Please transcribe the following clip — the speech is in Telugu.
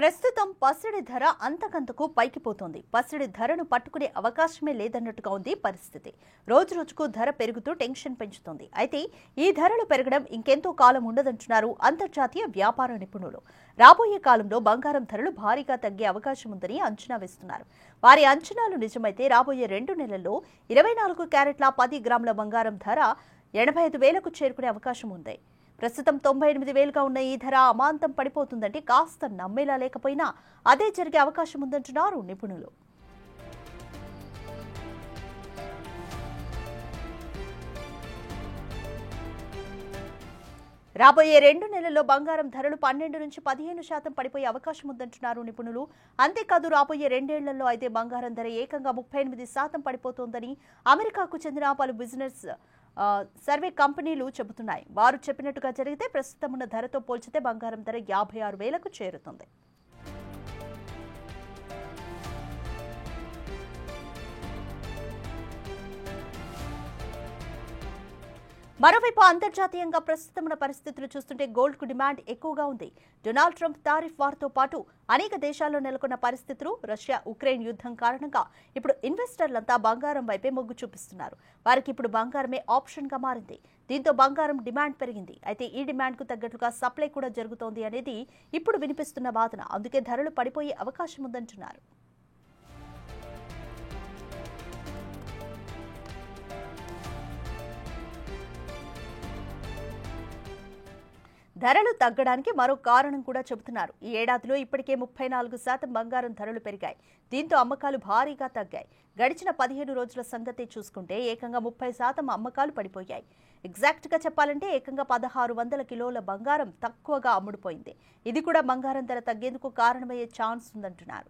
ప్రస్తుతం పసిడి ధర అంతకంతకు పైకిపోతోంది. పసిడి ధరను పట్టుకునే అవకాశమే లేదన్నట్టుగా ఉంది పరిస్థితి. రోజురోజుకు ధర పెరుగుతూ టెన్షన్ పెంచుతోంది. అయితే ఈ ధరలు పెరగడం ఇంకెంతో కాలం ఉండదంటున్నారు అంతర్జాతీయ వ్యాపార నిపుణులు. రాబోయే కాలంలో బంగారం ధరలు భారీగా తగ్గే అవకాశం ఉందని అంచనా వేస్తున్నారు. వారి అంచనాలు నిజమైతే రాబోయే 2 నెలల్లో 24 క్యారెట్ల 10 గ్రాముల బంగారం ధర 85,000కు చేరుకునే అవకాశం ఉంది. ప్రస్తుతం 98,000గా ఉన్న ఈ ధర అమాంతం పడిపోతుందంటే కాస్త నమ్మేలా లేకపోయినా అదే జరిగే అవకాశం ఉందంటున్నారు నిపుణులు. రాబోయే 2 నెలల్లో బంగారం ధరలు 12 నుంచి 15% పడిపోయే అవకాశం ఉందంటున్నారు నిపుణులు. అంతేకాదు రాబోయే 2 ఏళ్లలో అయితే బంగారం ధర ఏకంగా 38% పడిపోతోందని అమెరికాకు చెందిన పలు బిజినెస్ సర్వే కంపెనీలు చెబుతున్నాయి. వారు చెప్పినట్టుగా జరిగితే ప్రస్తుతం ఉన్న ధరతో పోల్చితే బంగారం ధర 56,000కు చేరుతుంది. మరోవైపు అంతర్జాతీయంగా ప్రస్తుతం ఉన్న పరిస్థితులు చూస్తుంటే గోల్డ్ కు డిమాండ్ ఎక్కువగా ఉంది. డొనాల్డ్ ట్రంప్ టారిఫ్ వార్తో పాటు అనేక దేశాల్లో నెలకొన్న పరిస్థితులు, రష్యా ఉక్రెయిన్ యుద్ధం కారణంగా ఇప్పుడు ఇన్వెస్టర్లంతా బంగారం వైపే మొగ్గు చూపిస్తున్నారు. వారికి ఇప్పుడు బంగారమే ఆప్షన్ గా మారింది. దీంతో బంగారం డిమాండ్ పెరిగింది. అయితే ఈ డిమాండ్ కు తగ్గట్టుగా సప్లై కూడా జరుగుతోంది అనేది ఇప్పుడు వినిపిస్తున్న వాదన. అందుకే ధరలు పడిపోయే అవకాశం ఉందంటున్నారు. ధరలు తగ్గడానికి మరో కారణం కూడా చెబుతున్నారు. ఈ ఏడాదిలో ఇప్పటికే 34% బంగారం ధరలు పెరిగాయి. దీంతో అమ్మకాలు భారీగా తగ్గాయి. గడిచిన 15 రోజుల సంగతి చూసుకుంటే ఏకంగా 30% అమ్మకాలు పడిపోయాయి. ఎగ్జాక్ట్గా చెప్పాలంటే ఏకంగా 1600 కిలోల బంగారం తక్కువగా అమ్ముడుపోయింది. ఇది కూడా బంగారం ధర తగ్గేందుకు కారణమయ్యే ఛాన్స్ ఉందంటున్నారు.